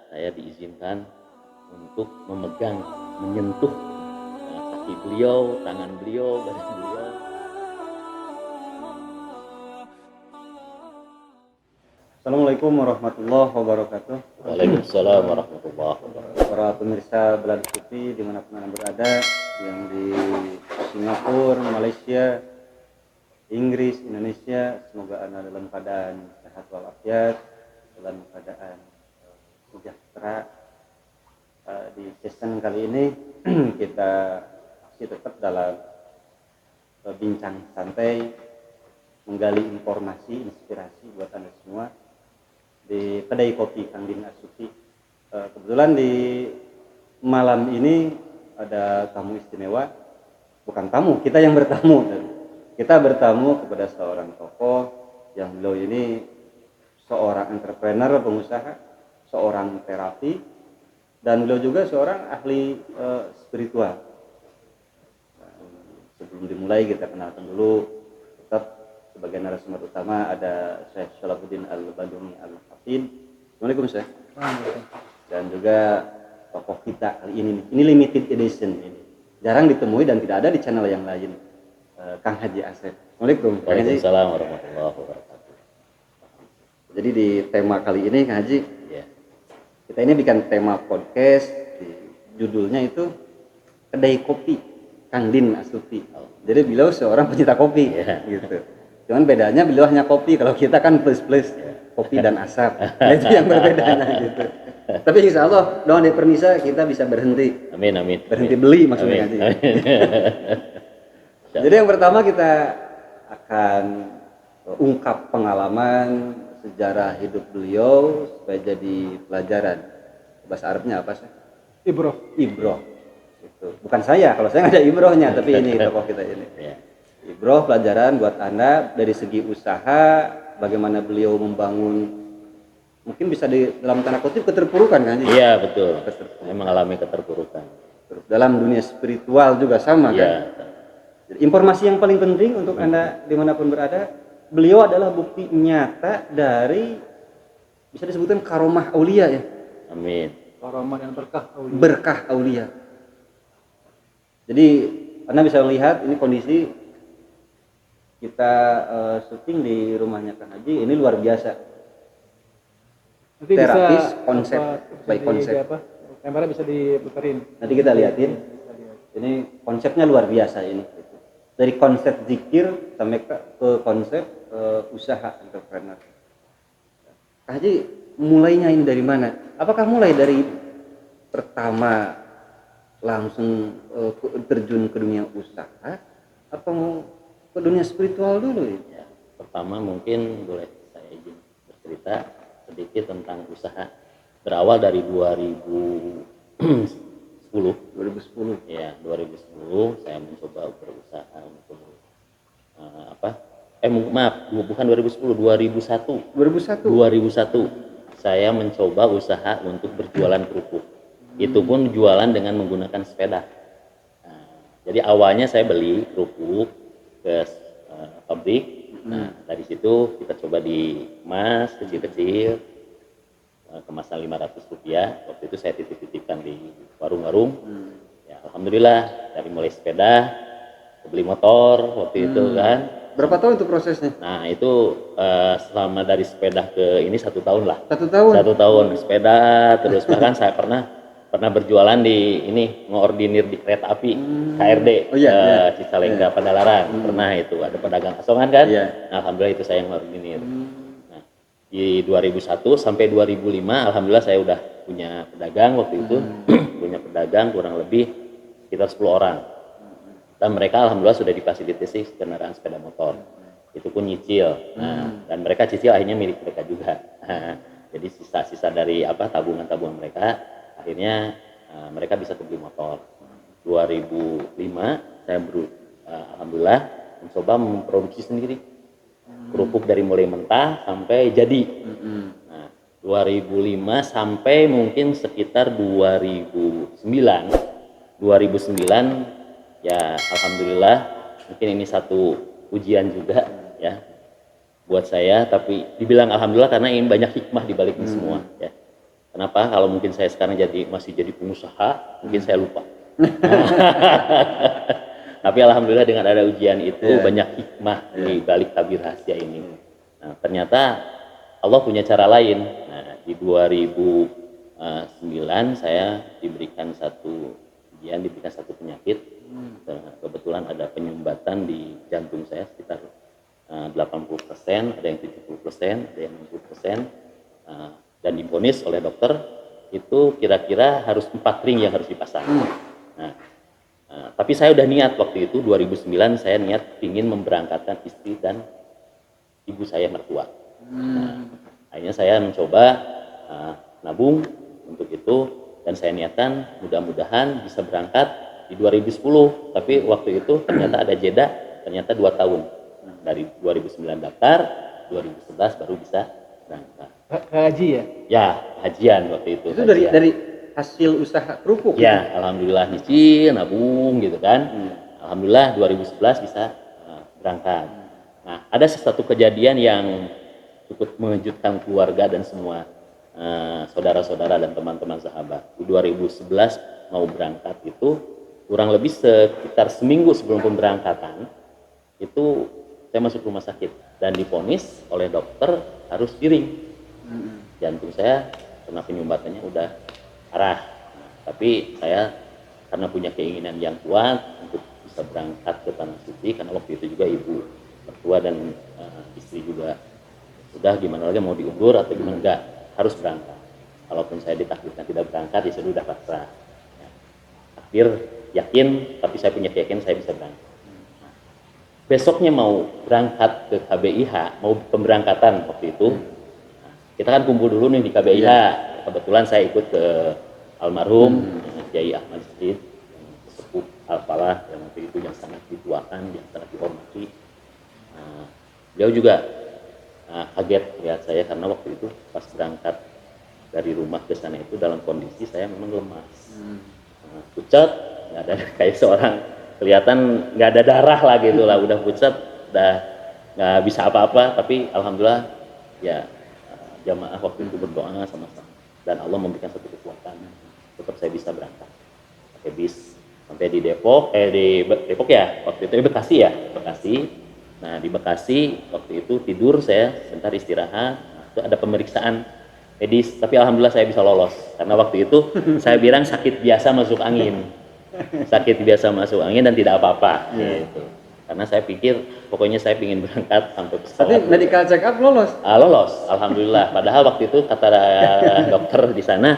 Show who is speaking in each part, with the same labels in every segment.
Speaker 1: saya diizinkan untuk memegang, menyentuh kaki beliau, tangan beliau, badan beliau.
Speaker 2: Assalamualaikum warahmatullahi wabarakatuh.
Speaker 1: Waalaikumsalam warahmatullahi wabarakatuh.
Speaker 2: Para pemirsa Belanda Sufi dimanapun Anda berada, yang di Singapura, Malaysia, Inggris, Indonesia, semoga Anda dalam keadaan sehat walafiat, dalam keadaan sejahtera. Di season kali ini kita masih tetap dalam bincang santai, menggali informasi, inspirasi buat Anda semua di kedai kopi Kang Din As-Sufi. Kebetulan di malam ini ada tamu istimewa, bukan tamu, kita yang bertamu. Kita bertamu kepada seorang tokoh yang beliau ini seorang entrepreneur, pengusaha, seorang terapi, dan beliau juga seorang ahli spiritual. Sebelum dimulai kita kenalkan dulu, tetap sebagai narasumber utama ada Syekh Syalafuddin Al-Baduni Al-Hafid. Assalamualaikum Syekh. Dan juga tokoh kita kali ini limited edition ini. Jarang ditemui dan tidak ada di channel yang lain. Kang Haji Asep. Assalamualaikum.
Speaker 1: Waalaikumsalam warahmatullahi wabarakatuh.
Speaker 2: Jadi di tema kali ini Kang Haji,
Speaker 1: Ya.
Speaker 2: kita ini bikin tema podcast, judulnya itu Kedai Kopi Kang Din As-Sufi. Jadi beliau seorang pencinta kopi, gitu. Cuman bedanya beliau hanya kopi, kalau kita kan plus kopi dan asap. Nah, itu yang berbedanya gitu. Tapi insya Allah doa di permisa kita bisa berhenti.
Speaker 1: Amin amin.
Speaker 2: Berhenti beli maksudnya.
Speaker 1: Amin.
Speaker 2: Jadi yang pertama kita akan ungkap pengalaman sejarah hidup beliau supaya jadi pelajaran. Bahasa Arabnya apa sih? Ibroh. Itu. Bukan saya, kalau saya nggak ada ibrohnya, tapi ini tokoh kita ini.
Speaker 1: Ya.
Speaker 2: Ibroh pelajaran buat Anda dari segi usaha, bagaimana beliau membangun, mungkin bisa dalam tanda kutip keterpurukan kan?
Speaker 1: Iya betul. Saya mengalami keterpurukan.
Speaker 2: Dalam dunia spiritual juga sama kan? Jadi, informasi yang paling penting untuk Anda dimanapun berada, beliau adalah bukti nyata dari, bisa disebutkan karomah aulia ya.
Speaker 1: Amin.
Speaker 3: Karomah dan
Speaker 2: Berkah aulia. Jadi Anda bisa melihat ini kondisi kita syuting di rumahnya Kang Haji, ini luar biasa.
Speaker 3: Nanti
Speaker 2: terapis,
Speaker 3: bisa,
Speaker 2: konsep, by konsep.
Speaker 3: Kamera bisa diputerin.
Speaker 2: Nanti kita lihatin. Ini konsepnya luar biasa ini. Dari konsep zikir sampai ke konsep usaha entrepreneur. Kang Haji mulainya ini dari mana? Apakah mulai dari pertama langsung terjun ke dunia usaha atau ke dunia spiritual dulu ya?
Speaker 1: Pertama mungkin boleh saya izin bercerita sedikit tentang usaha. Berawal dari 2010. Ya, 2010 saya mencoba berusaha untuk bukan 2010, 2001 saya mencoba usaha untuk berjualan kerupuk. Itu pun jualan dengan menggunakan sepeda. Nah, jadi awalnya saya beli kerupuk ke pabrik. Nah, dari situ kita coba dikemas kecil-kecil, kemasan Rp500. Waktu itu saya titip-titipkan di warung-warung. Ya, alhamdulillah dari mulai sepeda beli motor waktu itu kan.
Speaker 2: Berapa tahun itu prosesnya?
Speaker 1: Nah itu selama dari sepeda ke ini 1 tahun lah.
Speaker 2: 1 tahun?
Speaker 1: 1 tahun sepeda, terus bahkan saya pernah berjualan di ini, ngordinir di kereta api KRD, Cicalengka Padalarang. Pernah itu ada pedagang asongan kan. Alhamdulillah itu saya ngordinir. Nah, di 2001 sampai 2005 alhamdulillah saya udah punya pedagang waktu itu. Punya pedagang kurang lebih sekitar 10 orang. Dan mereka alhamdulillah sudah difasilitasi kendaraan sepeda motor. Itu pun nyicil. Nah, dan mereka cicil akhirnya milik mereka juga. Jadi sisa-sisa dari tabungan-tabungan mereka, akhirnya mereka bisa beli motor. 2005 saya alhamdulillah mencoba memproduksi sendiri kerupuk dari mulai mentah sampai jadi. Nah, 2005 sampai mungkin sekitar 2009 ya alhamdulillah, mungkin ini satu ujian juga ya buat saya, tapi dibilang alhamdulillah karena ini banyak hikmah di balik ini semua ya. Kenapa? Kalau mungkin saya sekarang masih jadi pengusaha, mungkin saya lupa. Tapi alhamdulillah dengan ada ujian itu banyak hikmah di balik tabir rahasia ini. Nah, ternyata Allah punya cara lain. Nah, di 2009 saya diberikan satu penyakit. Kebetulan ada penyumbatan di jantung saya sekitar 80%, ada yang 70%, ada yang 60%, dan divonis oleh dokter itu kira-kira harus 4 ring yang harus dipasang. Nah, tapi saya udah niat waktu itu 2009 saya niat ingin memberangkatkan istri dan ibu saya mertua. Nah, akhirnya saya mencoba nabung untuk itu dan saya niatkan mudah-mudahan bisa berangkat di 2010. Tapi waktu itu ternyata ada jeda, ternyata 2 tahun. Dari 2009 daftar, 2011 baru bisa berangkat.
Speaker 3: Haji ya?
Speaker 1: Ya, hajian waktu itu.
Speaker 2: Itu dari hasil usaha kerupuk?
Speaker 1: Ya, gitu? Alhamdulillah nyicil, nabung gitu kan. Alhamdulillah 2011 bisa berangkat. Nah, ada sesuatu kejadian yang cukup mengejutkan keluarga dan semua saudara-saudara dan teman-teman sahabat. Di 2011 mau berangkat itu kurang lebih sekitar seminggu sebelum pemberangkatan itu saya masuk rumah sakit dan divonis oleh dokter harus diring. Jantung saya karena penyumbatannya udah parah. Nah, tapi saya karena punya keinginan yang kuat untuk bisa berangkat ke Tanah Suci, karena waktu itu juga ibu mertua dan istri juga sudah gimana lagi mau diundur atau gimana, enggak, harus berangkat. Kalaupun saya ditakdirkan tidak berangkat ya sudah pasrah. Takdir yakin, tapi saya punya keyakinan saya bisa berangkat. Besoknya mau berangkat ke KBIH, mau pemberangkatan waktu itu, kita kan kumpul dulu nih di KBIH. Kebetulan saya ikut ke almarhum Kiai Ahmad Syed, sepuh Al-Falah yang waktu itu yang sangat dituakan, yang sangat dihormati. Beliau juga kaget lihat saya karena waktu itu pas berangkat dari rumah ke sana itu dalam kondisi saya memang lemas, pucat, nggak ada kayak seorang kelihatan nggak ada darah lah gitu lah, udah pucat, udah nggak bisa apa-apa. Tapi alhamdulillah ya jamaah waktu itu berdoa sama-sama dan Allah memberikan satu kekuatan tetap saya bisa berangkat pakai bis sampai di Depok, di Depok ya waktu itu, Bekasi ya, Bekasi. Nah di Bekasi waktu itu tidur saya sebentar istirahat, itu ada pemeriksaan medis, tapi alhamdulillah saya bisa lolos karena waktu itu saya bilang sakit biasa masuk angin dan tidak apa-apa gitu. Karena saya pikir pokoknya saya ingin berangkat sampai pesawat.
Speaker 2: Tapi medical check up lolos?
Speaker 1: Lolos, alhamdulillah. Padahal waktu itu kata dokter di sana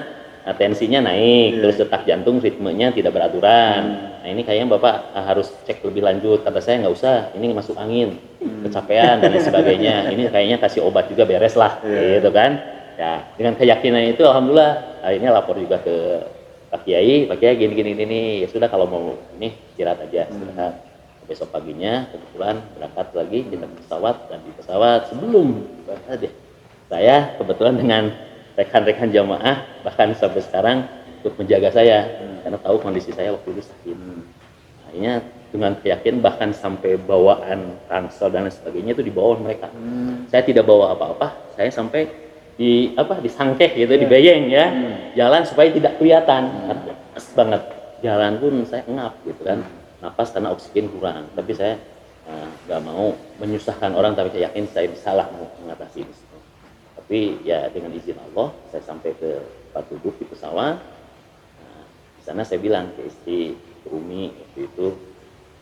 Speaker 1: tensinya naik, terus detak jantung ritmenya tidak beraturan. Nah ini kayaknya Bapak harus cek lebih lanjut. Kata saya nggak usah, ini masuk angin, kecapean dan lain sebagainya. Ini kayaknya kasih obat juga beres lah, gitu kan. Ya dengan keyakinan itu alhamdulillah akhirnya lapor juga ke Pak Kiai gini. Ya sudah kalau mau ini istirahat aja, istirahat. Besok paginya kebetulan berangkat lagi kita pesawat, dan di pesawat sebelum berangkat saya kebetulan dengan rekan-rekan jamaah bahkan sampai sekarang ikut menjaga saya karena tahu kondisi saya waktu itu sakit. Akhirnya dengan keyakinan bahkan sampai bawaan ransel dan lain sebagainya itu dibawa mereka. Saya tidak bawa apa-apa, saya sampai disangkeh gitu, dibeyeng ya, jalan supaya tidak kelihatan. Pas banget jalan pun saya ngap gitu kan, napas karena oksigen kurang. Tapi saya nggak mau menyusahkan orang, tapi saya yakin saya bisa lah mengatasi itu. Tapi ya dengan izin Allah saya sampai ke tempat duduk di pesawat. Di sana saya bilang ke istri, ke Umi waktu itu,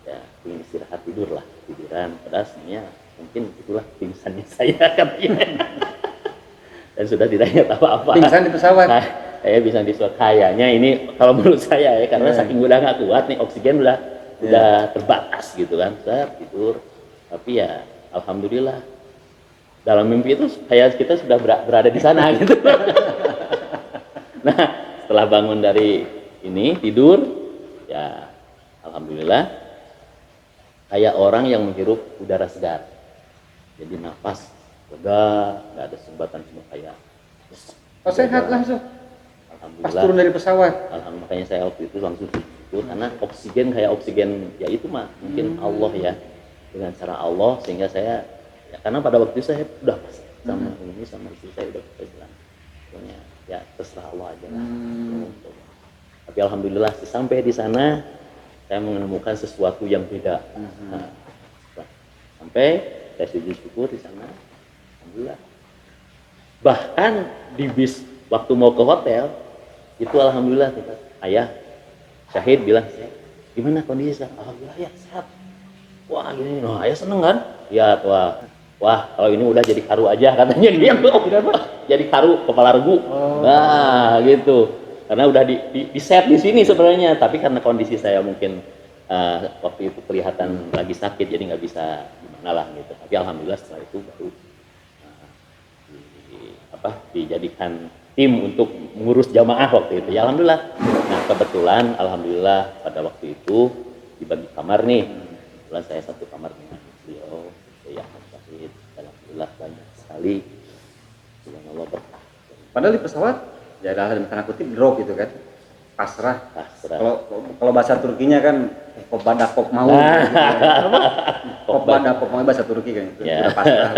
Speaker 1: ya ingin istirahat tiduran. Padahal sebenarnya mungkin itulah pingsannya saya katanya. Dan sudah tidak ingat apa-apa.
Speaker 2: Pingsan di pesawat?
Speaker 1: Saya bisa di pesawat kayaknya ini kalau menurut saya ya, karena saking udah nggak kuat nih, oksigen udah terbatas gitu kan. Saya tidur, tapi ya alhamdulillah dalam mimpi itu kita sudah berada di sana gitu. Nah setelah bangun dari ini tidur ya alhamdulillah kayak orang yang menghirup udara segar, jadi nafas lega, nggak ada sumbatan, cuma kayak
Speaker 2: sehat langsung
Speaker 1: alhamdulillah
Speaker 2: pas turun dari pesawat.
Speaker 1: Alhamdulillah, makanya saya waktu itu langsung tidur karena oksigen kayak oksigen ya itu mah mungkin Allah ya, dengan cara Allah sehingga saya ya, karena pada waktu itu saya udah pas sama ini sama istri saya udah bilang pokoknya ya terserah Allah aja lah. Tapi alhamdulillah sampai di sana saya menemukan sesuatu yang beda. Nah, sampai saya sujud syukur di sana, alhamdulillah. Bahkan di bis waktu mau ke hotel itu alhamdulillah kita ayah Syahid bilang, gimana kondisi? Alhamdulillah ya sehat. Wah gini, nah ayah seneng kan? Ya wah kalau ini udah jadi karu aja katanya dia. Jadi karu kepala regu. Nah gitu. Karena udah di set di sini sebenarnya, tapi karena kondisi saya mungkin waktu itu kelihatan lagi sakit, jadi nggak bisa gimana lah gitu. Tapi alhamdulillah setelah itu baru dijadikan tim untuk mengurus jamaah waktu itu. Ya alhamdulillah. Nah kebetulan alhamdulillah pada waktu itu dibagi kamar nih. Kebetulan saya satu kamar dengan beliau, ya Syahid. Alhamdulillah banyak sekali. Subhanallah berkah.
Speaker 2: Padahal di pesawat ya dalam tanda kutip drop gitu kan, pasrah. Kalau bahasa Turkinya kan kopbadakop mau. Kopbadakop mau bahasa Turki kan itu.
Speaker 1: Ya.
Speaker 2: Udah pasrah.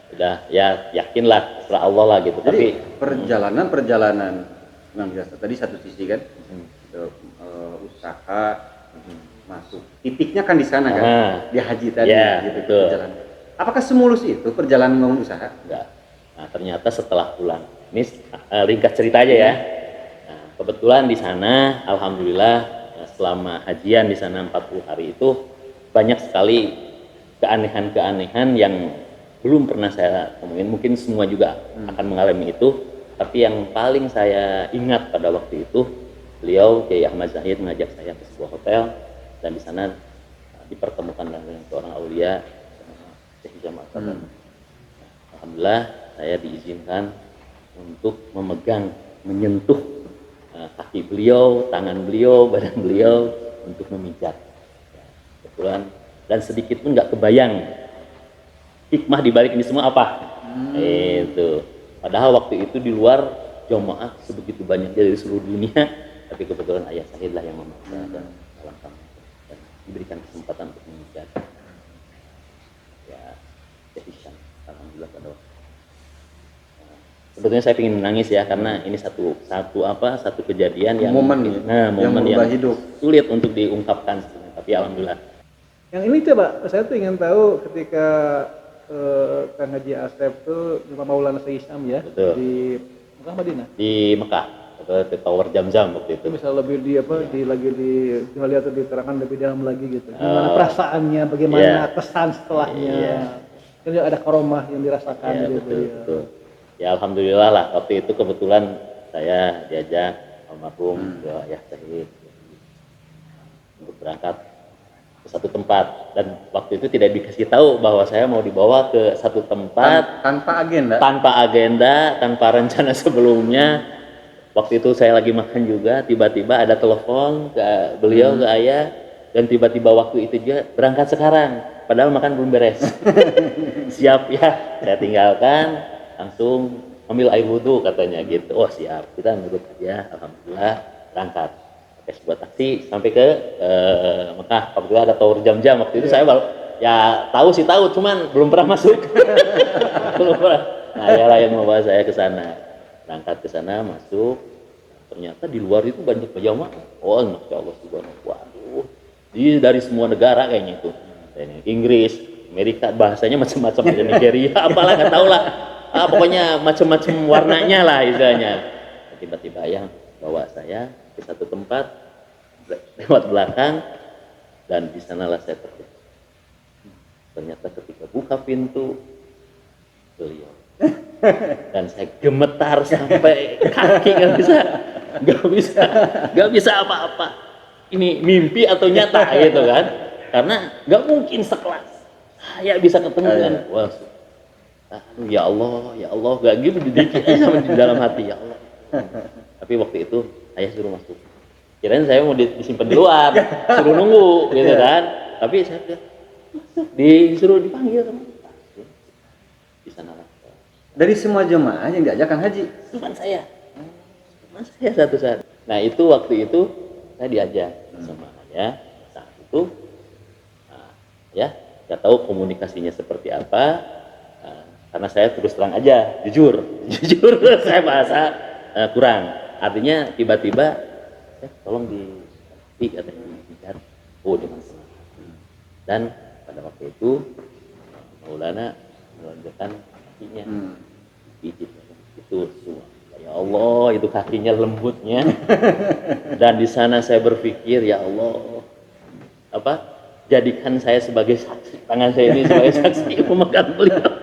Speaker 1: Udah ya yakinlah setelah Allah lah gitu.
Speaker 2: Jadi
Speaker 1: tapi
Speaker 2: perjalanan memang biasa tadi satu sisi kan usaha masuk titiknya kan di sana kan di haji tadi
Speaker 1: ya,
Speaker 2: gitu
Speaker 1: betul.
Speaker 2: perjalanan. Apakah semulus itu perjalanan membangun usaha?
Speaker 1: Enggak. Nah ternyata setelah pulang ini ringkas cerita aja ya. Nah, kebetulan di sana alhamdulillah selama hajian di sana 40 hari itu banyak sekali keanehan-keanehan yang belum pernah saya temuin, mungkin semua juga akan mengalami itu, tapi yang paling saya ingat pada waktu itu beliau Kiai Ahmad Zahid mengajak saya ke sebuah hotel dan di sana dipertemukan dengan seorang aulia Syekh Jamal Sabar. Alhamdulillah saya diizinkan untuk memegang, menyentuh kaki beliau, tangan beliau, badan beliau untuk memijat. Kebetulan dan sedikit pun nggak kebayang hikmah dibalik ini semua apa? Itu. Padahal waktu itu di luar jamaah sebegitu banyak dari seluruh dunia, tapi kebetulan ayah Syahid lah yang memaksa dan dalam dan diberikan kesempatan untuk memijat. Ya, jadi alhamdulillah pada waktu. Sebetulnya saya ingin menangis ya karena ini satu kejadian yang
Speaker 2: momen yang hidup.
Speaker 1: Sulit untuk diungkapkan sebenarnya, tapi alhamdulillah.
Speaker 3: Yang ini coba saya tuh ingin tahu ketika Kang Haji Asep tuh Imam Maulana Syekh Isyam ya. Betul. Di Mekah Madinah.
Speaker 1: Di Mekah atau di Tower Jam-Jam waktu itu.
Speaker 3: Bisa lebih lihat atau diterangkan lebih dalam lagi gitu. Gimana perasaannya, bagaimana kesan setelahnya. Kan ada karomah yang dirasakan gitu.
Speaker 1: Betul. Ya alhamdulillah lah waktu itu kebetulan saya diajak almarhum Ayah Syahid untuk berangkat ke satu tempat dan waktu itu tidak dikasih tahu bahwa saya mau dibawa ke satu tempat
Speaker 2: tanpa
Speaker 1: agenda, tanpa rencana sebelumnya. Waktu itu saya lagi makan juga, tiba-tiba ada telepon ke beliau, ke ayah, dan tiba-tiba waktu itu dia berangkat sekarang, padahal makan belum beres. Siap ya, saya tinggalkan, langsung ambil air wudhu katanya gitu. Oh siap, kita nurut aja, alhamdulillah berangkat. Sebuah taksi sampai ke Mekah. Kebetulan ada Tower Jam-Jam waktu itu saya baru ya tahu, cuman belum pernah masuk. Nah, ayalah yang membawa saya ke sana. Berangkat ke sana, masuk. Ternyata di luar itu banyak jamaah. Oh, masya Allah subhanallah. Waduh. Dari semua negara kayaknya itu. Inggris, Amerika, bahasanya macam-macam, ada Nigeria, apalah nggak tahu lah. Pokoknya macam-macam warnanya lah istilahnya. Tiba-tiba yang bawa saya ke satu tempat lewat belakang dan di sanalah saya terkejut. Ternyata ketika buka pintu beliau dan saya gemetar sampai kaki nggak bisa apa-apa. Ini mimpi atau nyata gitu kan? Karena nggak mungkin sekelas saya bisa ketemu dengan wah, ya Allah, nggak gitu dikit aja sama di dalam hati ya Allah. Tapi waktu itu ayah suruh masuk. Kirain saya mau disimpan di luar, suruh nunggu gitu kan. Tapi saya disuruh dipanggil sama di sana.
Speaker 2: Dari semua jemaah yang diajakkan haji,
Speaker 1: Cuma saya satu saat. Nah itu waktu itu saya diajak sama ayah saat itu. Nah, ya nggak tahu komunikasinya seperti apa. karena saya terus terang aja, jujur saya bahasa kurang. Artinya tiba-tiba, tolong katanya dipijat, dengan senang hati. Dan pada waktu itu Maulana menunjukkan kakinya, pijit itu semua. Ya Allah, itu kakinya lembutnya. Dan di sana saya berpikir, ya Allah, jadikan saya sebagai saksi, tangan saya ini sebagai saksi memegang beliau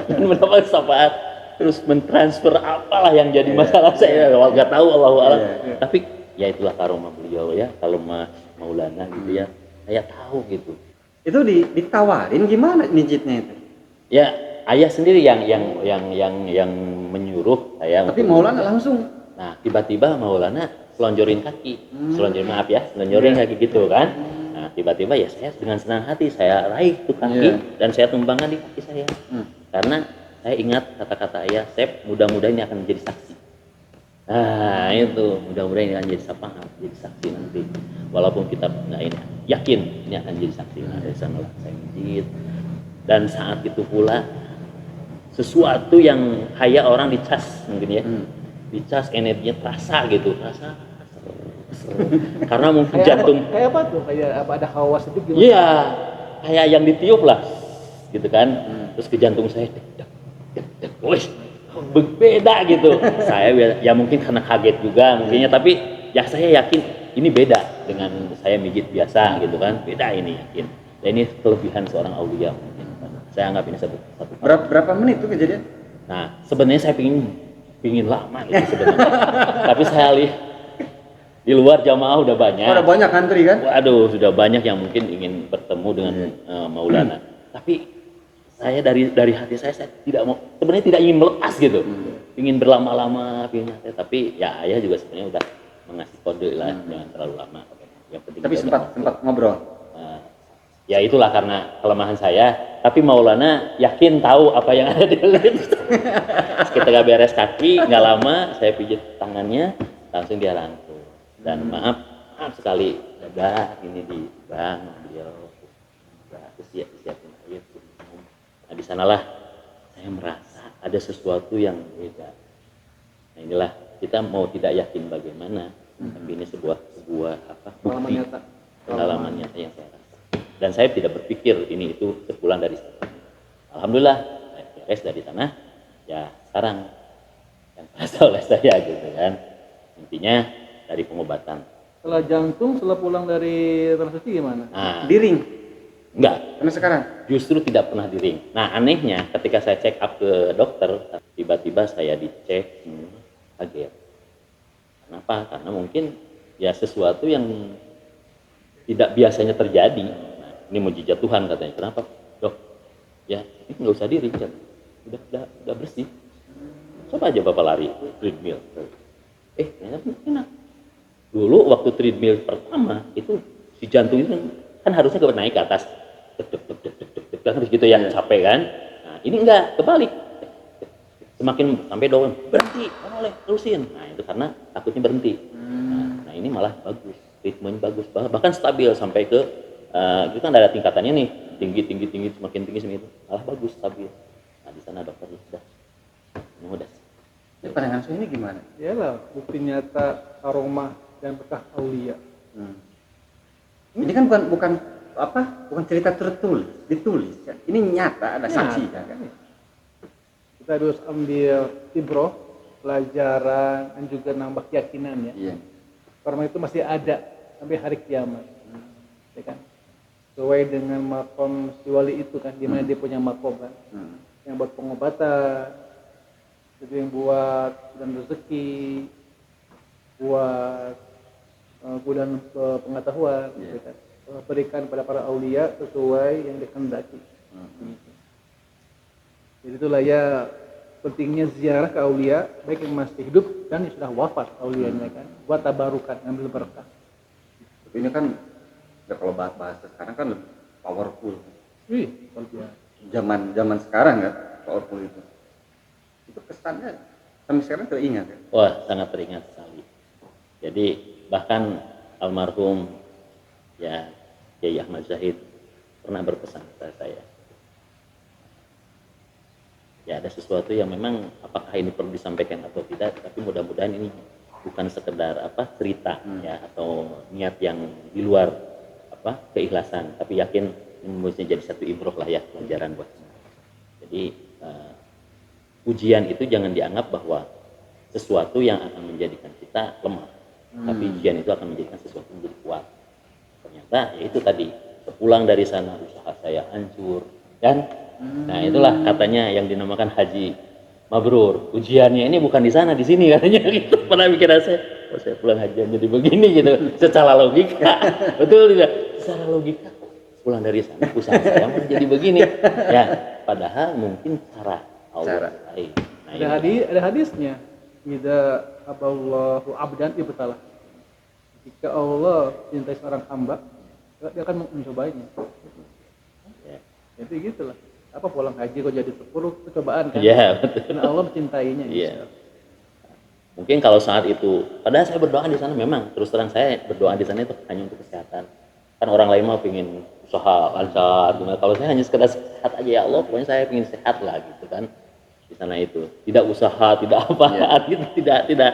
Speaker 1: dan mendapat syafaat, terus mentransfer apalah yang jadi masalah saya, nggak tahu, Allahu a'lam. Tapi ya itulah karomah beliau ya, kalau Maulana gitu ya, saya tahu gitu.
Speaker 2: Itu ditawarin gimana mijitnya itu?
Speaker 1: Ya ayah sendiri yang menyuruh saya.
Speaker 2: Tapi Maulana langsung.
Speaker 1: Nah tiba-tiba Maulana selonjorin kaki, selonjorin kaki gitu kan. Nah tiba-tiba ya saya dengan senang hati saya raih tuh kaki dan saya tumbangkan di kaki saya. Karena saya ingat kata-kata ayah, Sep, mudah-mudahan ini akan menjadi saksi. Nah itu, mudah-mudahan ini akan jadi syafaat, jadi saksi nanti. Walaupun kita nggak ini, yakin ini akan jadi saksi. Nah dari sanalah saya mijit. Dan saat itu pula sesuatu yang kayak orang dicas mungkin ya, dicas energinya terasa gitu, terasa. Karena mungkin
Speaker 3: kayak
Speaker 1: jantung.
Speaker 3: Kayak apa tuh? Kayak apa, ada hawa sedikit gimana?
Speaker 1: Iya, kayak yang ditiup lah, gitu kan. Terus ke jantung saya, beda gitu. Saya ya mungkin karena kaget juga mungkinnya, tapi ya saya yakin ini beda dengan saya mijit biasa gitu kan, beda ini yakin. Dan ini kelebihan seorang aulia mungkin. Saya anggap ini satu
Speaker 2: berapa menit tuh kejadian?
Speaker 1: Nah sebenarnya saya pingin lama gitu sebenarnya. Tapi saya lihat di luar jamaah udah banyak.
Speaker 2: Udah banyak antri kan?
Speaker 1: Waduh, sudah banyak yang mungkin ingin bertemu dengan Maulana. Tapi saya dari hati saya tidak mau, sebenarnya tidak ingin melepas gitu. Ingin berlama-lama, tapi ya ayah juga sebenarnya udah mengasih kode lah, jangan terlalu lama. Yang penting
Speaker 2: tapi sempat ngobrol.
Speaker 1: Ya itulah karena kelemahan saya. Tapi Maulana yakin tahu apa yang ada di lift. Kita gak beres kaki, nggak lama saya pijit tangannya, langsung dia rangkul. Dan maaf sekali, dadah ini di bang beliau, terus siapin air. Nah di sanalah saya merasa ada sesuatu yang beda. Nah inilah kita mau tidak yakin bagaimana, tapi ini sebuah bukti pengalaman nyata yang saya rasa. Dan saya tidak berpikir ini itu sepulang dari sana. Alhamdulillah saya beres dari tanah. Ya sekarang yang terasa oleh saya gitu kan. Intinya dari pengobatan.
Speaker 3: Setelah jantung, setelah pulang dari tanah suci gimana?
Speaker 1: Nah,
Speaker 2: Di ring?
Speaker 1: Enggak.
Speaker 2: Karena sekarang?
Speaker 1: Justru tidak pernah di ring. Nah anehnya ketika saya check up ke dokter, tiba-tiba saya dicek kaget. Kenapa? Karena mungkin ya sesuatu yang tidak biasanya terjadi. Nah, ini mujizat Tuhan katanya. Kenapa? Dok, ya ini nggak usah di ring, udah bersih. Coba aja Bapak lari treadmill. Ternyata enak. Dulu waktu treadmill pertama itu si jantung itu kan harusnya naik ke atas, harus gitu ya, capek kan. Nah ini enggak, kebalik, semakin sampai down, berhenti, boleh terusin. Nah itu karena takutnya berhenti. Nah ini malah bagus, ritmenya bagus, bahkan stabil sampai ke itu kan ada tingkatannya nih, tinggi, semakin tinggi itu malah bagus, stabil. Nah di sana dokter sudah mudah.
Speaker 2: Pandangan saya ini gimana?
Speaker 3: Iyalah bukti nyata aroma dan berkah aulia.
Speaker 2: Ini kan bukan cerita ditulis kan. Ini nyata, ada saksi kan.
Speaker 3: Kita harus ambil ibroh, pelajaran dan juga nambah keyakinan ya.
Speaker 2: Iya.
Speaker 3: Karma itu masih ada sampai hari kiamat. Ya kan? Sesuai dengan makom si wali itu kan, di mana dia punya makom kan. Yang buat pengobatan, itu yang buat dan rezeki, buat bulan pengetahuan, gitu kan. Berikan pada para aulia sesuai yang dikehendaki. Jadi itulah ya pentingnya ziarah ke aulia, baik yang masih hidup dan yang sudah wafat aulianya kan, buat tabarukan, ngambil berkah.
Speaker 2: Tapi ini kan ya kalau bahasa sekarang kan lebih powerful.
Speaker 3: Wih, luar biasa.
Speaker 2: Zaman sekarang kan powerful itu. Itu kesannya sampai sekarang teringat ya?
Speaker 1: Wah sangat teringat sekali. Jadi bahkan almarhum ya Kiai Ahmad Zahid pernah berpesan kepada saya, ya ada sesuatu yang memang apakah ini perlu disampaikan atau tidak, tapi mudah-mudahan ini bukan sekedar cerita ya atau niat yang di luar keikhlasan, tapi yakin ini mesti jadi satu ibroh lah ya, pelajaran buat semua. Jadi ujian itu jangan dianggap bahwa sesuatu yang akan menjadikan kita lemah, tapi ujian itu akan menjadikan sesuatu menjadi kuat. Ternyata ya itu tadi, sepulang dari sana usaha saya hancur dan nah itulah katanya yang dinamakan haji mabrur. Ujiannya ini bukan di sana, di sini katanya gitu. Pernah mikir saya pulang haji jadi begini gitu. Secara logika, betul tidak? Secara logika pulang dari sana usaha saya menjadi begini. Ya, padahal mungkin cara Allah lain. Nah,
Speaker 3: ada hadisnya, idza aballahu abdan ibtalah. Jika Allah cintai seorang hamba, dia akan mencobanya.
Speaker 1: Ya.
Speaker 3: Jadi gitulah. Apa pulang haji kok jadi 10 cobaan kan?
Speaker 1: Iya, betul.
Speaker 3: Karena Allah mencintainya.
Speaker 1: Iya. Mungkin kalau saat itu, padahal saya berdoa di sana memang terus terang saya berdoa di sana itu hanya untuk kesehatan. Kan orang lain mah pengen usaha lancar, gimana? Kalau saya hanya sekedar sehat aja ya Allah, pokoknya saya pengen sehat lah gitu kan. Di sana itu tidak usaha, tidak apa, gitu, tidak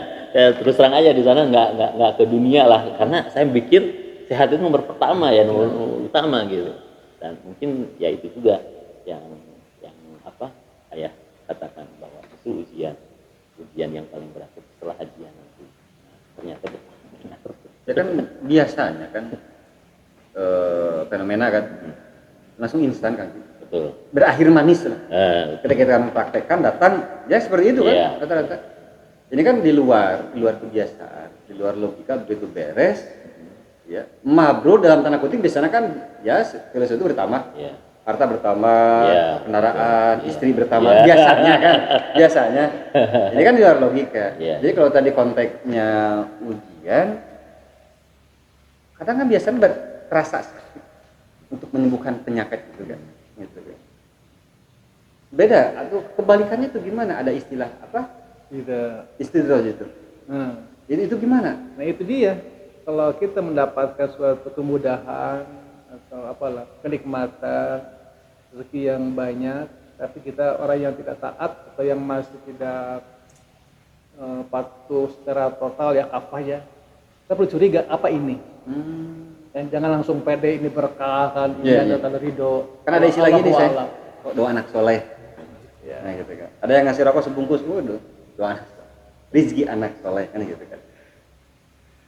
Speaker 1: terus terang aja di sana nggak ke dunia lah, karena saya pikir sehat itu nomor pertama ya, nomor utama gitu. Dan mungkin ya itu juga yang ayah katakan bahwa itu ujian yang paling berat setelah hajian nanti. Nah, ternyata benar.
Speaker 2: Ya kan biasanya kan fenomena kan langsung instan kan.
Speaker 1: Betul.
Speaker 2: Berakhir manis lah. Ketika kita mempraktekkan datang ya seperti itu kan rata-rata. Ini kan di luar kebiasaan, di luar logika, begitu beres. Ya, mabrur dalam tanda kutip di sana kan ya segala sesuatu bertambah. Ya. Harta bertambah, kendaraan, istri bertambah, biasanya. Ini kan di luar logika. Jadi kalau tadi konteksnya ujian, kadang kan biasanya terasa sakit untuk menyembuhkan penyakit gitu kan. Beda atau kebalikannya itu gimana? Ada istilah apa? Istidraj itu. Jadi itu gimana?
Speaker 3: Nah itu dia. Kalau kita mendapatkan suatu kemudahan atau apalah kenikmatan, rezeki yang banyak, tapi kita orang yang tidak taat atau yang masih tidak patuh secara total ya kafah ya, kita perlu curiga apa ini. Dan jangan langsung pede ini berkah kan, ini ada tanda ridho.
Speaker 2: Kan ada istilah gini saya, doa anak soleh. Nah gitu kan. Ada yang ngasih rokok sebungkus, doa anak soleh. Rizki anak soleh kan gitu kan.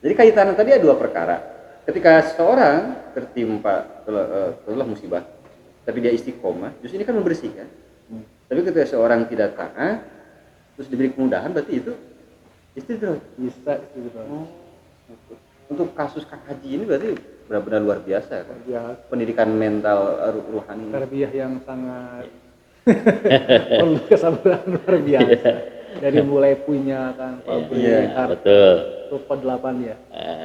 Speaker 2: Jadi kaitannya tadi ada dua perkara. Ketika seorang tertimpa setelah musibah, tapi dia istiqomah, justru ini kan membersihkan. Tapi ketika seorang tidak taat, terus diberi kemudahan, berarti itu istidraj. Bisa istidraj. Untuk kasus Kang Haji ini berarti benar-benar luar biasa kan? Pendidikan mental ruhani.
Speaker 3: Tarbiyah yang sangat perlu kesabaran luar biasa. Dari mulai punya kan pabrik, rupa 8 ya,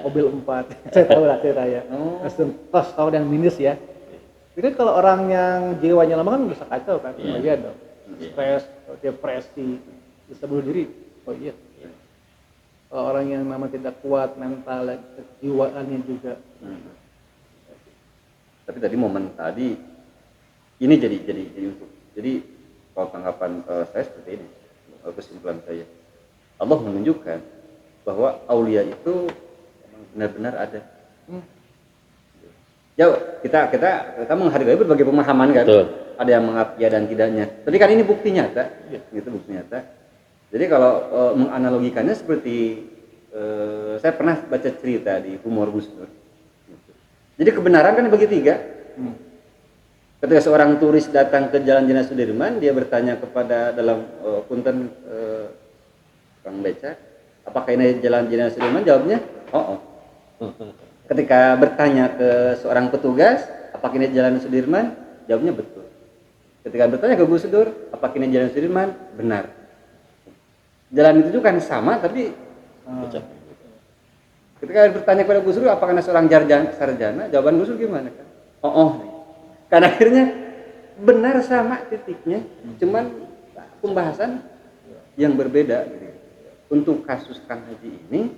Speaker 3: mobil 4, saya tahu lah ceritanya. Langsung tos tahun yang minus ya. Jadi kalau orang yang jiwanya lemah kan bisa kacau kan, iya dong. Stres, depresi, bisa bunuh diri. Oh iya. Kalau orang yang memang tidak kuat mental, kejiwaannya juga.
Speaker 2: Tapi tadi momen tadi ini jadi untuk. Jadi kalau tanggapan saya seperti ini. Kesimpulan saya, Allah menunjukkan bahwa aulia itu benar-benar ada. Ya kita menghargai berbagai pemahaman kan. Betul. Ada yang menganggap ya dan tidaknya. Tapi kan ini bukti nyata, gitu bukti nyata. Jadi kalau menganalogikannya seperti saya pernah baca cerita di Humor Gus Dur. Jadi kebenaran kan dibagi 3. Ketika seorang turis datang ke Jalan Jenderal Sudirman, dia bertanya kepada dalam punten Kang Beca, apakah ini Jalan Jenderal Sudirman? Jawabnya, oh. Ketika bertanya ke seorang petugas, apakah ini Jalan Sudirman? Jawabnya betul. Ketika bertanya ke Gus Dur, apakah ini Jalan Sudirman? Benar. Jalan itu kan sama, tapi ketika bertanya kepada Gus Dur, apakah ini seorang sarjana? Jawaban Gus Dur gimana kan? Oh. Karena akhirnya benar sama titiknya, cuman pembahasan yang berbeda. Gitu. Untuk kasus Kang Haji ini,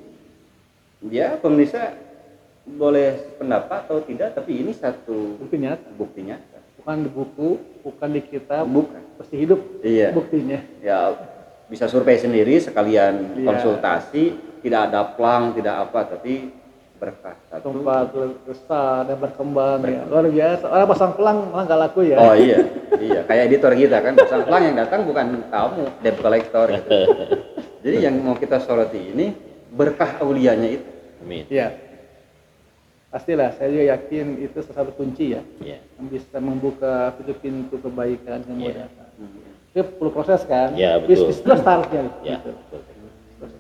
Speaker 2: dia pemirsa boleh pendapat atau tidak, tapi ini satu bukti nyata.
Speaker 3: bukan di buku, bukan di kitab,
Speaker 2: Bukan.
Speaker 3: pasti hidup
Speaker 2: Iya.
Speaker 3: buktinya.
Speaker 2: Ya bisa survei sendiri sekalian
Speaker 3: Iya.
Speaker 2: konsultasi, tidak ada plang, tidak apa, tapi berkah satu.
Speaker 3: Tempat besar dan berkembang ya. Luar biasa. Orang pasang pelang malah nggak laku ya.
Speaker 2: Oh iya, iya kayak editor kita kan, pasang pelang yang datang bukan tamu, debt collector gitu. Jadi yang mau kita soroti ini berkah aulianya itu.
Speaker 1: Amin.
Speaker 3: Iya. Pastilah, saya juga yakin itu salah satu kunci ya.
Speaker 1: Iya.
Speaker 3: Yang bisa membuka pintu-pintu kebaikan kemudahan.
Speaker 2: Hmm.
Speaker 3: Itu perlu proses kan?
Speaker 1: Iya, betul.
Speaker 3: Bisnis itu startnya
Speaker 1: Ya,
Speaker 3: gitu.
Speaker 1: betul.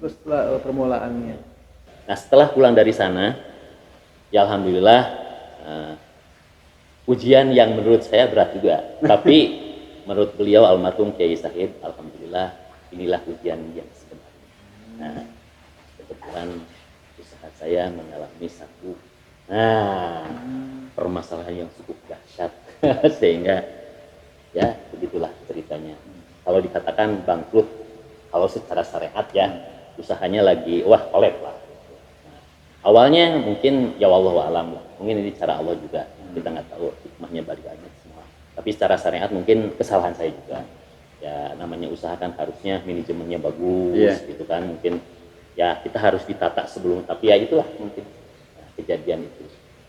Speaker 3: Terus permulaannya.
Speaker 1: Nah setelah pulang dari sana, ya alhamdulillah ujian yang menurut saya berat juga. Tapi menurut beliau almarhum Kiai Said, alhamdulillah inilah ujian yang sebenarnya. Nah kebetulan usaha saya mengalami satu permasalahan yang cukup dahsyat sehingga ya begitulah ceritanya. Kalau dikatakan bangkrut, kalau secara syariat ya usahanya lagi kolab lah. Awalnya mungkin ya wallahu alam lah, mungkin ini cara Allah juga, kita nggak tahu hikmahnya balik lagi semua. Tapi secara syariat mungkin kesalahan saya juga. Ya namanya usaha kan harusnya manajemennya bagus, gitu kan. Mungkin ya kita harus ditata sebelum, tapi ya itulah mungkin kejadian itu.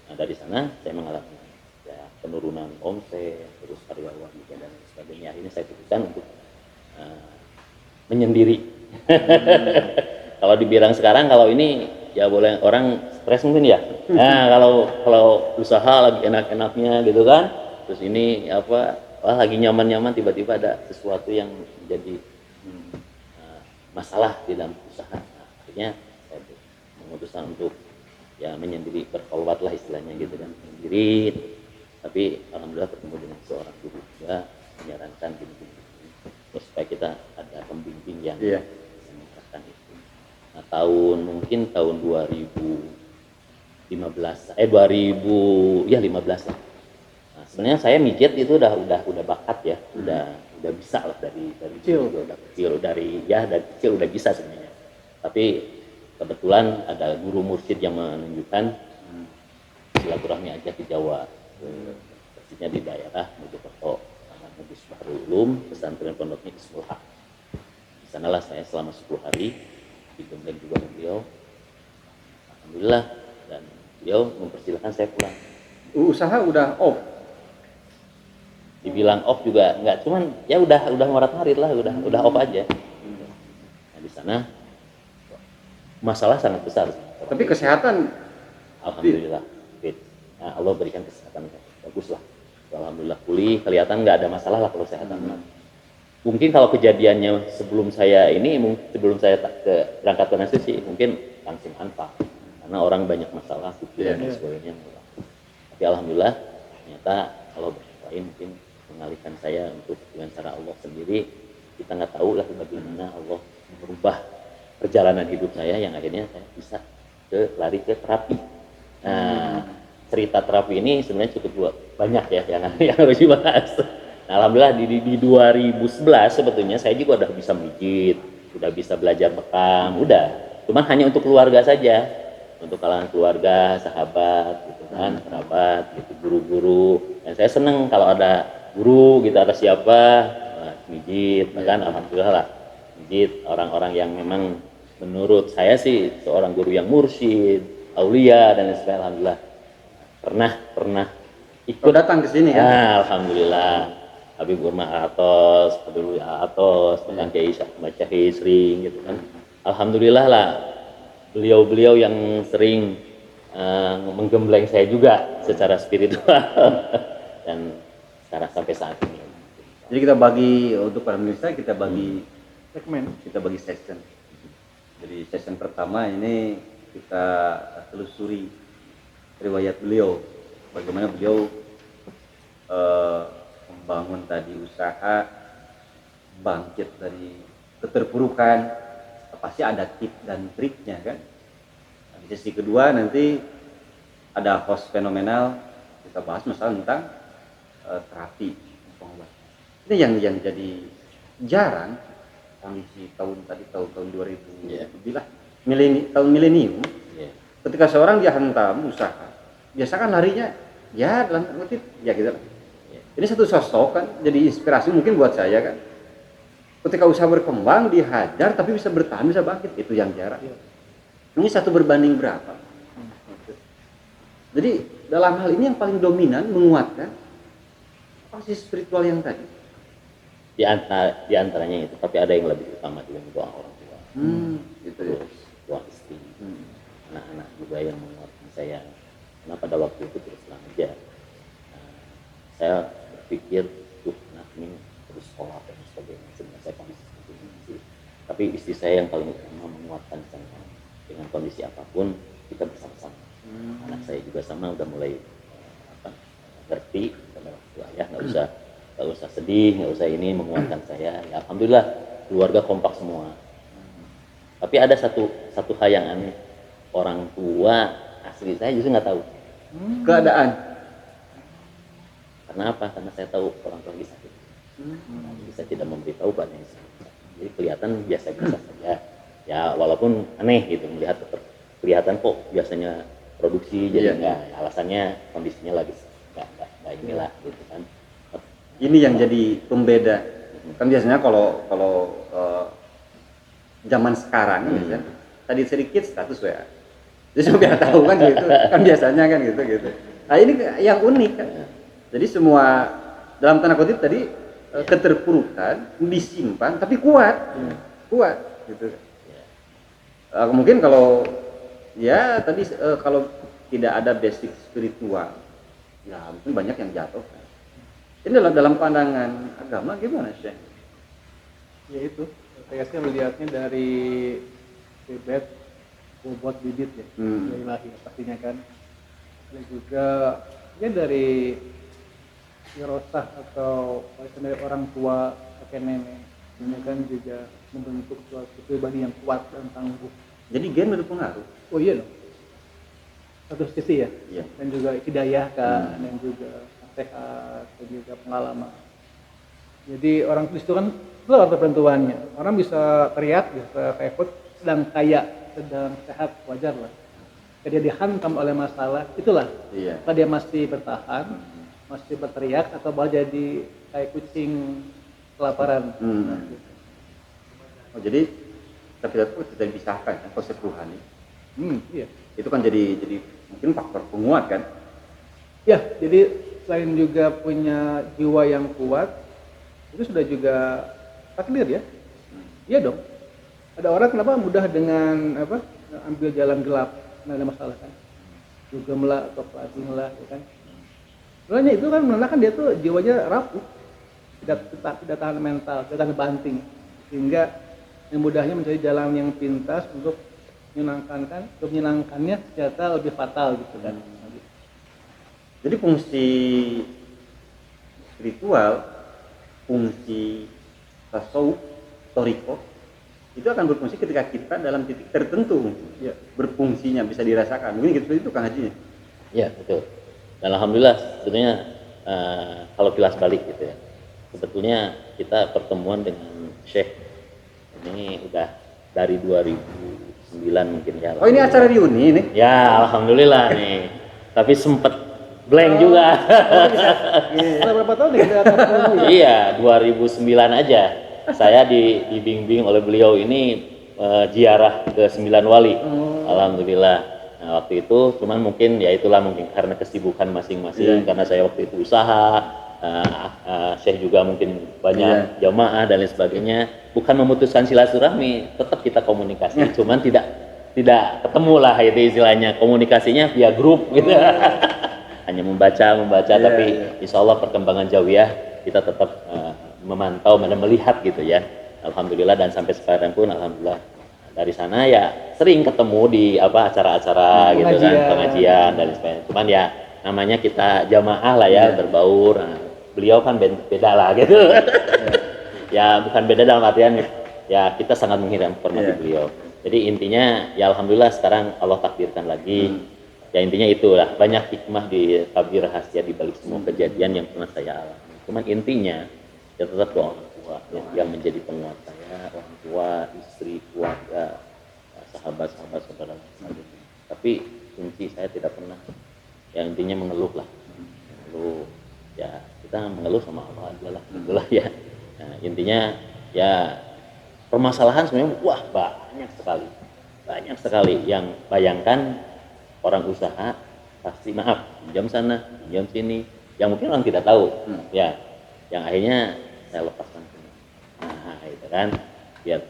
Speaker 1: Nah dari sana saya mengalami ya penurunan omset, terus karyawan juga dan sebagainya. Akhirnya saya putuskan untuk menyendiri. Kalau dibilang sekarang kalau ini ya boleh orang stres mungkin ya. Nah kalau usaha lagi enak-enaknya gitu kan, terus ini lagi nyaman-nyaman tiba-tiba ada sesuatu yang menjadi masalah di dalam usaha. Nah, akhirnya saya memutuskan untuk ya menyendiri, berkhulwat lah istilahnya gitu kan, menyendiri. Tapi alhamdulillah bertemu dengan seorang guru juga menyarankan gini-gini supaya kita ada pembimbing yang mengarahkan itu. Nah, mungkin tahun 2015 lah. Nah, sebenarnya saya mijit itu udah bakat ya, udah bisa lah dari kecil dari kecil udah bisa sebenarnya. Tapi kebetulan ada guru mursyid yang menunjukkan silaturahmi aja ke Jawa, persisnya di daerah Mojokerto, namanya Misbahul Ulum, pesantren pondoknya Ismul Haq. Di sanalah saya selama 10 hari digembleng juga dengan beliau, alhamdulillah, dan beliau mempersilahkan saya pulang.
Speaker 2: Usaha udah off?
Speaker 1: Dibilang off juga enggak, cuman ya udah morat-marit lah, udah off aja. Nah di sana masalah sangat besar.
Speaker 2: Tapi kesehatan
Speaker 1: alhamdulillah fit. Nah, Allah berikan kesehatan bagus lah, alhamdulillah pulih, kelihatan nggak ada masalah lah kalau kesehatan. Mungkin kalau kejadiannya sebelum saya berangkat ke Nasi mungkin langsung anfa, karena orang banyak masalah pikiran dan sebagainya. Tapi alhamdulillah ternyata Allah berkain mungkin mengalihkan saya untuk dengan cara Allah sendiri. Kita nggak tahu lah bagaimana Allah merubah perjalanan hidup saya yang akhirnya saya bisa lari ke terapi. Nah cerita terapi ini sebenarnya cukup banyak ya yang harus dibahas. Nah, alhamdulillah di 2011 sebetulnya saya juga udah bisa mijit, udah bisa belajar bekam, cuman hanya untuk keluarga saja, untuk kalangan keluarga, sahabat, gitu kan, kerabat, gitu, guru-guru. Dan saya seneng kalau ada guru, gitu, ada siapa, mijit, bahkan alhamdulillah lah, mijit orang-orang yang memang menurut saya sih seorang guru yang mursyid, aulia dan lain sebagainya. Alhamdulillah pernah ikut
Speaker 2: datang ke sini ya.
Speaker 1: Nah, alhamdulillah. Habib Urma Atos, bahkan Kiai Ahmad Syahid sering gitu kan. Alhamdulillah lah beliau-beliau yang sering menggembleng saya juga secara spiritual dan sekarang sampai saat ini.
Speaker 2: Jadi kita bagi untuk para pemirsa, kita bagi session. Jadi session pertama ini kita telusuri riwayat beliau, bagaimana beliau membangun tadi usaha, bangkit dari keterpurukan, pasti ada tip dan triknya kan. Nah, di sesi kedua nanti ada host fenomenal, kita bahas masalah tentang terapi pengobatan. Ini yang jadi jarang kondisi tahun 2000 lah, tahun milenium. Ketika seorang dia hantam usaha, biasa kan larinya ya dalam kutip ya gitu. Ini satu sosok kan, jadi inspirasi mungkin buat saya kan. Ketika usaha berkembang, dihajar tapi bisa bertahan, bisa bangkit, itu yang jarang. Ini 1 berbanding berapa? Jadi dalam hal ini yang paling dominan menguatkan apa sih spiritual yang tadi?
Speaker 1: Di antaranya itu, tapi ada yang lebih utama juga, doa orang tua.
Speaker 2: Gitu ya.
Speaker 1: Terus doa istri, anak-anak juga yang menguatkan saya. Karena pada waktu itu terus terang aja, saya berpikir, anak ini terus sholat dan sebagainya. Sebenarnya saya kondisi seperti ini sih. Tapi istri saya yang paling utama menguatkan saya. Dengan kondisi apapun kita bersama-sama. Anak saya juga sama, udah mulai ngerti pada waktu ayah nggak usah sedih, nggak usah ini, menguatkan saya. Ya, alhamdulillah keluarga kompak semua. Tapi ada satu hal yang aneh, orang tua asli saya justru nggak tahu
Speaker 2: Keadaan.
Speaker 1: karena apa? Karena saya tahu orang tua lagi sakit. Jadi saya tidak memberitahu banyak. Jadi kelihatan biasa-biasa saja. Ya walaupun aneh gitu melihat kelihatan kok biasanya produksi jadi enggak, alasannya kondisinya lagi enggak inilah gitu kan.
Speaker 2: Ini yang jadi pembeda. Kan biasanya kalau zaman sekarang biasanya tadi sedikit status WA. Jadi biar tahu kan gitu. Kan biasanya kan gitu. Nah, ini yang unik kan. Jadi semua dalam tanda kutip tadi keterpurukan disimpan tapi kuat. Kuat gitu. Mungkin kalau ya tadi kalau tidak ada basic spiritual, ya mungkin banyak yang jatuh. Ini dalam pandangan agama gimana sih?
Speaker 3: Ya itu, saya sih melihatnya dari bebek, bobot, bibit ya, dari lahir pastinya kan. Dan juga ya dari wirosah atau dari orang tua, kakek nenek, ini kan juga membentuk suatu pribadi yang kuat dan tangguh.
Speaker 2: Jadi gen berpengaruh.
Speaker 3: Oh iya dong. Satu sisi ya.
Speaker 2: Iya.
Speaker 3: Dan juga hidayah kan, dan juga sehat, dan juga pengalaman. Jadi orang itu kan itu ketentuannya. Orang bisa teriak, bisa repot, sedang kaya, sedang sehat, wajar lah. Ketika dia dihantam oleh masalah, itulah.
Speaker 2: Iya.
Speaker 3: Kalau dia masih bertahan, masih berteriak, atau malah jadi kayak kucing kelaparan. Nah, gitu.
Speaker 2: Oh, jadi tapi itu tidak dipisahkan kan konsep rohani.
Speaker 3: Iya.
Speaker 2: Itu kan jadi mungkin faktor penguat kan.
Speaker 3: Ya, jadi selain juga punya jiwa yang kuat, itu sudah juga takdir ya. Iya dong. Ada orang kenapa mudah dengan ambil jalan gelap, nggak ada masalah kan. Juga melah atau pelatih lah, ya kan. Sebenarnya itu kan menandakan dia tuh jiwanya rapuh, tidak tahan mental, tidak tahan banting, sehingga yang mudahnya mencari jalan yang pintas untuk menyenangkannya ternyata lebih fatal gitu kan.
Speaker 2: Jadi fungsi spiritual, fungsi tasawuf, toriko itu akan berfungsi ketika kita dalam titik tertentu ya, berfungsinya bisa dirasakan. Mungkin gitu itu Kang Haji.
Speaker 1: Ya betul. Dan alhamdulillah sebetulnya kalau kilas balik gitu ya, sebetulnya kita pertemuan dengan Syekh ini udah dari 2009 mungkin ya.
Speaker 2: Oh ini acara reuni ini?
Speaker 1: Ya alhamdulillah nih. Tapi sempet blank juga.
Speaker 3: Berapa tahun nih kita ketemu?
Speaker 1: Iya 2009 aja. Saya dibimbing oleh beliau ini ziarah ke 9 wali. Alhamdulillah. Nah, waktu itu cuman mungkin ya itulah mungkin karena kesibukan masing-masing, karena saya waktu itu usaha, Syekh juga mungkin banyak jamaah dan lain sebagainya. Bukan memutuskan silaturahmi, tetap kita komunikasi, cuman tidak ketemu lah itu istilahnya, komunikasinya via grup gitu. Hanya membaca tapi insya Allah perkembangan jawiyah kita tetap memantau dan melihat gitu ya. Alhamdulillah, dan sampai sekarang pun alhamdulillah dari sana ya sering ketemu di acara-acara gitu kan, pengajian dan sebagainya. Cuman ya namanya kita jamaah lah ya, berbaur. Nah, beliau kan beda lah gitu. Ya bukan beda dalam artian ya kita sangat menghormati beliau. Jadi intinya ya alhamdulillah sekarang Allah takdirkan lagi. Ya intinya itulah, banyak hikmah di tabir rahasia di balik semua kejadian yang pernah saya alami. Cuman intinya ya tetap doa orang tua yang menjadi penguat saya, orang tua, istri, keluarga, sahabat-sahabat, saudara sebagainya. Tapi kunci saya tidak pernah, ya intinya mengeluh lah, mengeluh ya kita mengeluh sama Allah aja lah, itulah ya. Nah, intinya ya permasalahan sebenarnya wah banyak sekali yang bayangkan orang usaha pasti maaf pinjam sana pinjam sini yang mungkin orang tidak tahu ya, yang akhirnya saya lepaskan semua. Nah itu kan biar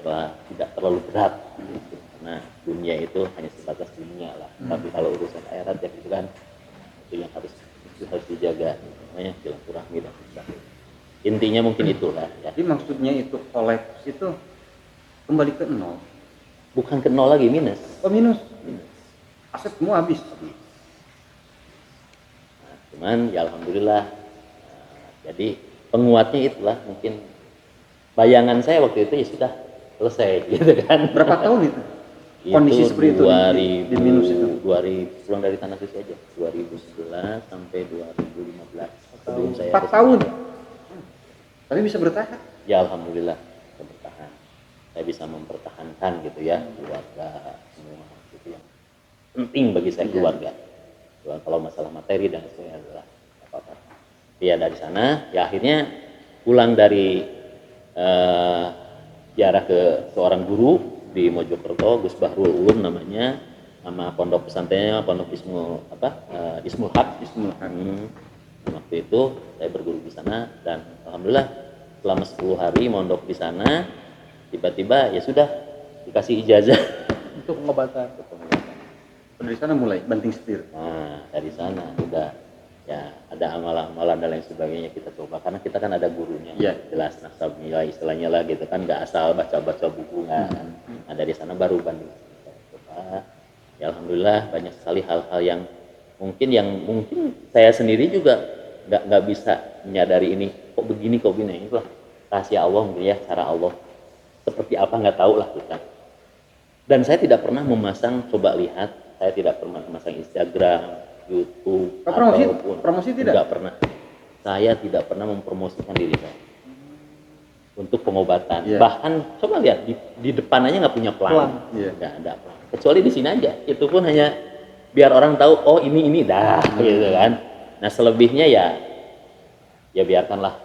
Speaker 1: tidak terlalu berat gitu. Karena dunia itu hanya sebatas dunia lah, tapi kalau urusan akhirat ya gitu kan, itu yang harus dijaga, namanya silaturahmi dan sebagainya. Intinya mungkin itulah ya.
Speaker 2: Jadi maksudnya itu kolaps itu kembali ke nol,
Speaker 1: Bukan ke nol lagi, minus.
Speaker 2: minus, aset semua habis.
Speaker 1: Nah, cuman ya alhamdulillah, jadi penguatnya itulah mungkin bayangan saya waktu itu ya sudah selesai gitu kan.
Speaker 2: Berapa tahun itu kondisi seperti itu di minus itu?
Speaker 1: 2000 pulang dari tanah suci aja 2011 sampai 2015 sebelum saya
Speaker 2: 4 tahun. Tapi bisa bertahan?
Speaker 1: Ya alhamdulillah bisa bertahan. Saya bisa mempertahankan gitu ya keluarga semua, itu yang penting bagi saya, keluarga. Kalau masalah materi dan sebagainya adalah apa-apa. Ya dari sana ya akhirnya pulang dari ziarah ke seorang guru di Mojokerto, Gus Bahrul Ulum namanya, nama pondok pesantrennya Pondok Ismul Haq. Waktu itu saya berguru di sana dan alhamdulillah selama 10 hari mondok di sana, tiba-tiba ya sudah dikasih ijazah
Speaker 3: untuk pengobatan.
Speaker 2: Dari sana mulai banting setir.
Speaker 1: Nah dari sana udah ya ada amalan-amalan dan lain sebagainya kita coba, karena kita kan ada gurunya, jelas nasabnya istilahnya lah gitu kan, nggak asal baca-baca buku kan. Nah dari sana baru banding coba. Ya alhamdulillah banyak sekali hal-hal yang mungkin saya sendiri juga nggak bisa menyadari ini kok begini itulah rahasia Allah mungkin ya, cara Allah seperti apa nggak tahu lah kita. Dan saya tidak pernah memasang, coba lihat, saya tidak pernah memasang Instagram, YouTube,
Speaker 2: promosi tidak?
Speaker 1: Nggak pernah. Saya tidak pernah mempromosikan diri saya untuk pengobatan. Bahkan coba lihat di depan aja nggak punya plan. Nggak ada plan. Kecuali di sini aja, itu pun hanya biar orang tahu oh ini dah gitu kan. Nah selebihnya ya biarkanlah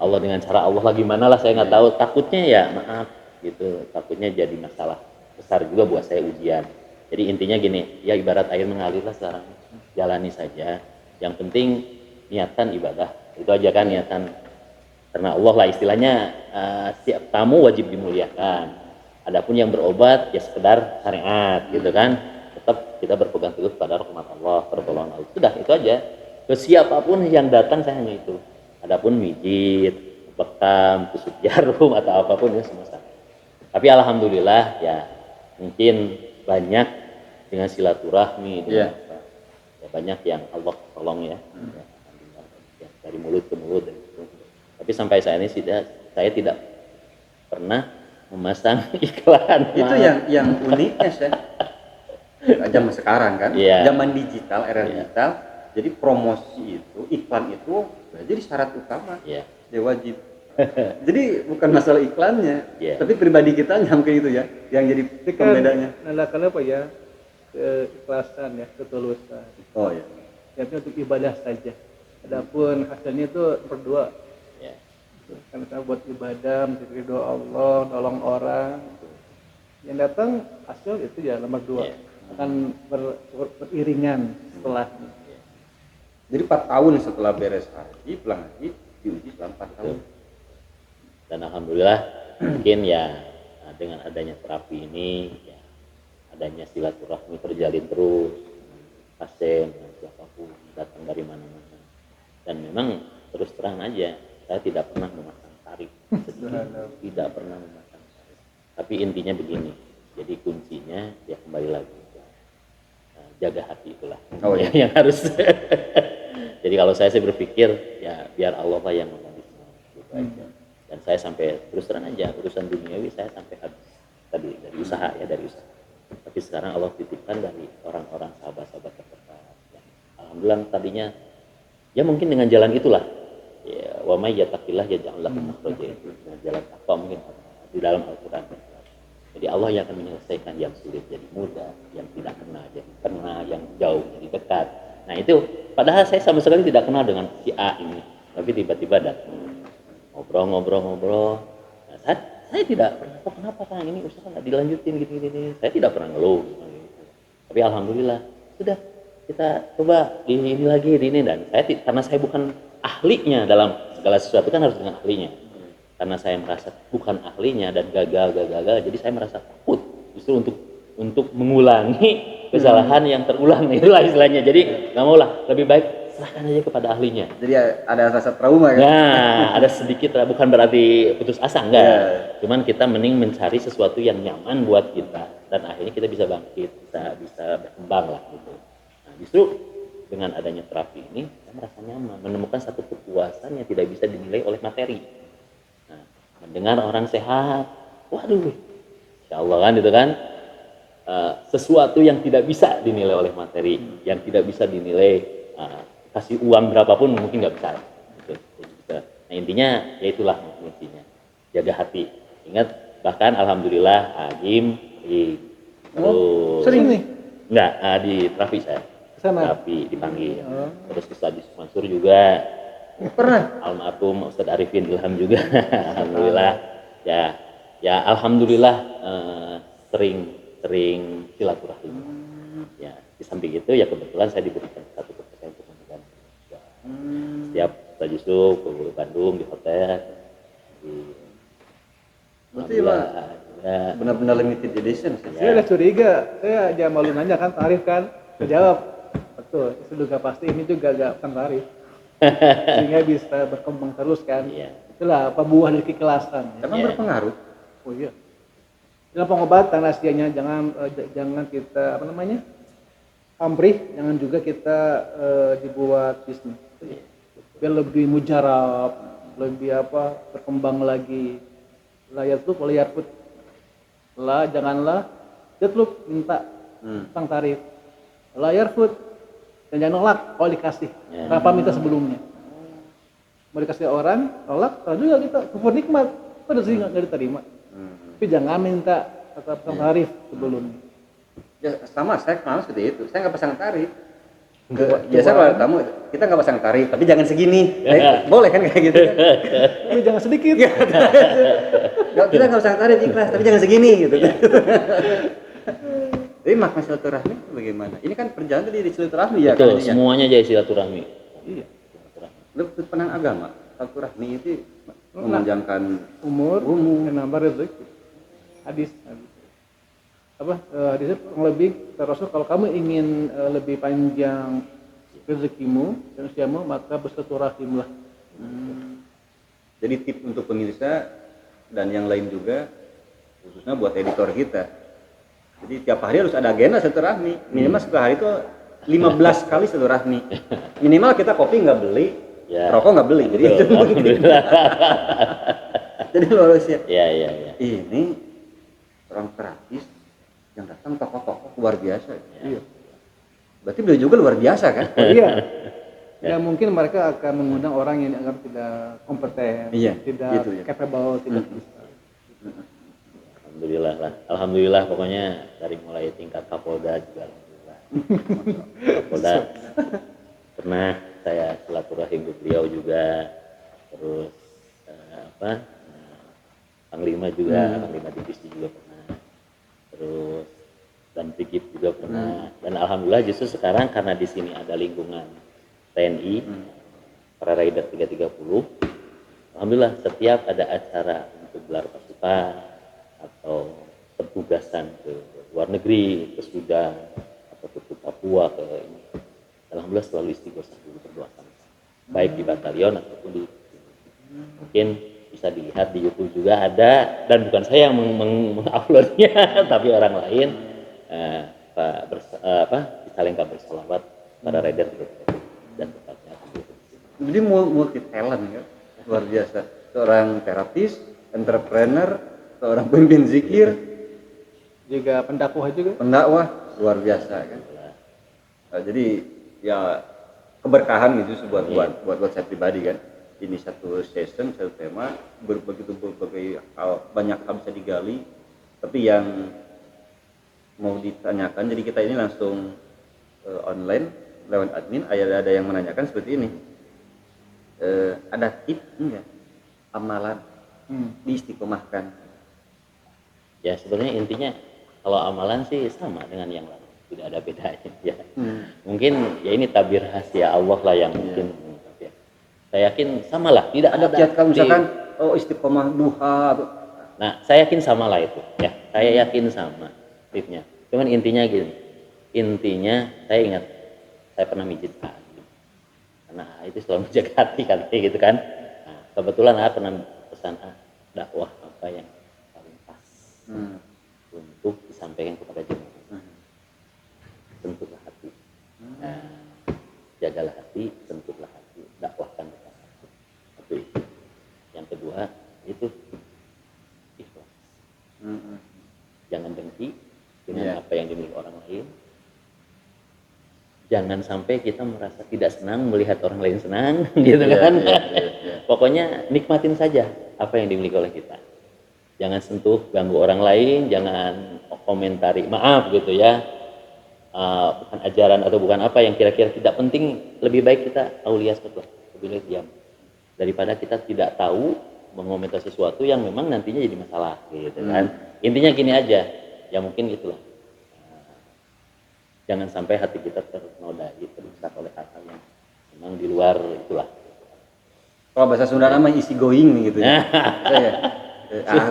Speaker 1: Allah dengan cara Allah lah, gimana lah saya nggak tahu. Takutnya ya maaf gitu, takutnya jadi masalah besar juga buat saya, ujian. Jadi intinya gini, ya ibarat air mengalir lah sekarang, jalani saja. Yang penting niatan ibadah, itu aja kan, niatan karena Allah lah istilahnya. Setiap tamu wajib dimuliakan. Adapun yang berobat ya sekedar syariat gitu kan, tetap kita berpegang teguh pada rahmat Allah, pertolongan Allah, sudah itu aja. Ke siapapun yang datang saya hanya itu. Adapun mijit, bekam, tusuk jarum atau apapun ya semua sama. Tapi alhamdulillah ya mungkin banyak dengan silaturahmi dengan ya banyak yang Allah tolong ya, dari mulut ke mulut gitu. Tapi sampai saat ini saya tidak pernah memasang iklan.
Speaker 2: Itu yang uniknya sih. Zaman sekarang kan, zaman digital, era digital. Jadi promosi itu, iklan itu jadi syarat utama. Dia wajib. Jadi bukan masalah iklannya, tapi pribadi kita mungkin itu ya, yang jadi pembedanya.
Speaker 3: Nalakan apa ya? Keikhlasan ya, ketulusan.
Speaker 2: Oh ya.
Speaker 3: Yang untuk ibadah saja. Adapun hasilnya itu berdua. Karena kita buat ibadah, mencari doa Allah, nolong orang. Yang datang hasil itu ya nomor 2. Akan beriringan setelahnya.
Speaker 2: Jadi 4 tahun setelah beres haji, pulang haji, diuji selama 4 tahun.
Speaker 1: Dan alhamdulillah mungkin ya dengan adanya terapi ini, ya, adanya silaturahmi terjalin terus, pasien dengan siapapun datang dari mana-mana. Dan memang terus terang aja, saya tidak pernah memasang tarif, tidak pernah memasang tarif. Tapi intinya begini, jadi kuncinya ya kembali lagi jaga hati itulah yang harus. Jadi kalau saya berpikir ya biar Allah lah yang mengambil semua gitu aja. Dan saya sampai terus terang aja urusan duniawi saya sampai habis tadi dari usaha. Tapi sekarang Allah titipkan dari orang-orang sahabat-sahabat terdekat. Ya, alhamdulillah tadinya ya mungkin dengan jalan itulah. Ya, wa may yattaqillah yaj'al lahu makhraja, dengan jalan takwa mungkin di dalam Al-Qur'an. Jadi Allah yang akan menyelesaikan yang sulit jadi mudah, yang tidak kena jadi kena, yang jauh jadi dekat. Nah itu padahal saya sama sekali tidak kenal dengan si A ini. tapi tiba-tiba datang ngobrol. Nah, saya tidak pernah, kok kenapa Kang ini usaha nggak dilanjutin gini. Saya tidak pernah ngeluh. Tapi alhamdulillah sudah kita coba di ini lagi di ini, dan karena saya bukan ahlinya dalam segala sesuatu kan harus dengan ahlinya. Karena saya merasa bukan ahlinya dan gagal, jadi saya merasa takut justru untuk mengulangi kesalahan yang terulang, itulah istilahnya. Jadi nggak mau lah, lebih baik serahkan aja kepada ahlinya.
Speaker 2: Jadi ada rasa trauma kan?
Speaker 1: Nah, ada sedikit, bukan berarti putus asa, enggak. Cuman kita mending mencari sesuatu yang nyaman buat kita, dan akhirnya kita bisa bangkit, bisa berkembang lah gitu. Nah, justru dengan adanya terapi ini, saya merasa nyaman, menemukan satu kepuasan yang tidak bisa dinilai oleh materi. Nah, mendengar orang sehat, waduh, insya Allah kan itu kan, sesuatu yang tidak bisa dinilai oleh materi, yang tidak bisa dinilai, kasih uang berapapun mungkin nggak bisa. Gitu. Nah intinya ya itulah intinya, jaga hati. Ingat, bahkan alhamdulillah Agim
Speaker 3: sering nih?
Speaker 1: Enggak, di terapi saya. Terapi dipanggil. Terus Ustadz Mansur juga.
Speaker 3: Pernah?
Speaker 1: Almarhum Ustadz Arifin Ilham juga. Alhamdulillah. Ya alhamdulillah, sering silaturahim. Ya di samping itu ya kebetulan saya diberikan satu kepercayaan untuk memberikan. Setiap Ustadz Yusuf ke Bandung di hotel.
Speaker 2: Berarti benar-benar limited edition sih.
Speaker 3: Saya udah curiga, saya aja malu nanya kan tarif kan, jawab betul, itu juga pasti ini juga gak akan tarif, sehingga bisa berkembang terus kan. Itulah apa buah dari keikhlasan.
Speaker 2: Emang berpengaruh?
Speaker 3: Oh iya. Dalam pengobatan rahasianya jangan kita pamrih, jangan juga kita dibuat bisnis. Biar lebih mujarab, lebih berkembang lagi. Layar tuh layar put lah, janganlah deadloop minta tentang tarif layar food, dan jangan nolak kalau dikasih tanpa minta sebelumnya. Mau dikasih orang nolak, kalau juga kita syukur nikmat, pada sih nggak diterima. Tapi jangan minta tentang tarif sebelumnya.
Speaker 2: Ya sama, saya kenal seperti itu. Saya nggak pasang tarif. Biasa kalau tamu kita nggak pasang tarif, tapi jangan segini. Boleh kan kayak gitu?
Speaker 3: Tapi jangan sedikit.
Speaker 2: Kita nggak pasang tarif, ikhlas, tapi jangan segini gitu. Tapi makna silaturahmi bagaimana? Ini kan perjalanan tadi di silaturahmi ya.
Speaker 1: Betul, semuanya jadi silaturahmi.
Speaker 2: Iya. Lebih penang agama. Silaturahmi itu memanjangkan umur,
Speaker 3: menambah rezeki. Hadis. Hadisnya lebih Rasul, kalau kamu ingin lebih panjang rezekimu dan usiamu, maka bersilaturahimlah.
Speaker 2: Jadi tip untuk pemirsa dan yang lain juga, khususnya buat editor kita. Jadi tiap hari harus ada agenda silaturahmi. Minimal setiap hari itu 15 kali silaturahmi. Minimal kita kopi nggak beli, rokok nggak beli. Jadi itu jadi luar biasa.
Speaker 1: Iya.
Speaker 2: Ini orang terapis yang datang tokoh-tokoh luar biasa. Iya. Berarti beliau juga luar biasa kan?
Speaker 3: Iya. Ya mungkin mereka akan mengundang orang yang dianggap tidak kompeten, tidak capable, tidak bisa.
Speaker 1: Alhamdulillah pokoknya dari mulai tingkat Kapolda juga alhamdulillah. Kapolda pernah saya silaturahim ke beliau juga, terus Panglima juga, Panglima Divisi juga pernah, terus dan Brigif juga pernah. Dan alhamdulillah justru sekarang karena di sini ada lingkungan TNI, para Rider 330, alhamdulillah setiap ada acara untuk gelar pasukan atau pertugasan ke luar negeri, ke Sudan atau ke Papua, ke ini, alhamdulillah selalu istighosah dulu, berdoa sama, baik di batalion ataupun di mungkin bisa dilihat di YouTube juga ada, dan bukan saya yang menguploadnya tapi orang lain, kita lengkap bersolawat para rider dan tempatnya.
Speaker 2: Jadi multi talent ya, luar biasa. Seorang terapis, entrepreneur, seorang pemimpin zikir,
Speaker 3: juga pendakwah
Speaker 2: luar biasa kan. Nah, jadi ya keberkahan gitu buat saya pribadi kan. Ini satu session, satu tema, berbagai hal, banyak hal bisa digali. Tapi yang mau ditanyakan, jadi kita ini langsung online lewat admin, ada yang menanyakan seperti ini. ada tips enggak amalan diistiqomahkan?
Speaker 1: Ya sebenarnya intinya kalau amalan sih sama dengan yang lain, tidak ada bedanya ya. Mungkin ya ini tabir rahasia Allah lah yang mungkin ya. Saya yakin sama lah, tidak
Speaker 2: Ada kiat kalau misalkan istiqomah duha atau
Speaker 1: nah saya yakin sama lah itu ya, saya yakin sama tipnya. Cuman intinya gini, intinya saya ingat saya pernah mijit kaki karena itu selalu menjaga hati kan gitu kan. Nah, kebetulan pernah pesan dakwah apa yang paling pas untuk disampaikan kepada jemaah. Tentulah hati. Nah, jagalah hati, tentulah hati, dakwahkan kepada hati. Satu itu. Yang kedua itu ikhlas. Jangan dengki dengan apa yang dimiliki orang lain. Jangan sampai kita merasa tidak senang melihat orang lain senang, gitu kan? Pokoknya nikmatin saja apa yang dimiliki oleh kita. Jangan sentuh, ganggu orang lain, jangan komentari, maaf gitu ya, bukan ajaran atau bukan apa yang kira-kira tidak penting. Lebih baik kita aulias betul, lebih baik diam daripada kita tidak tahu mengomentari sesuatu yang memang nantinya jadi masalah, gitu kan? Intinya gini aja, ya mungkin itulah. Jangan sampai hati kita ternodai, terusak oleh hal-hal yang memang di luar itulah.
Speaker 2: Kalau bahasa Sunda nama isi going gitu ya.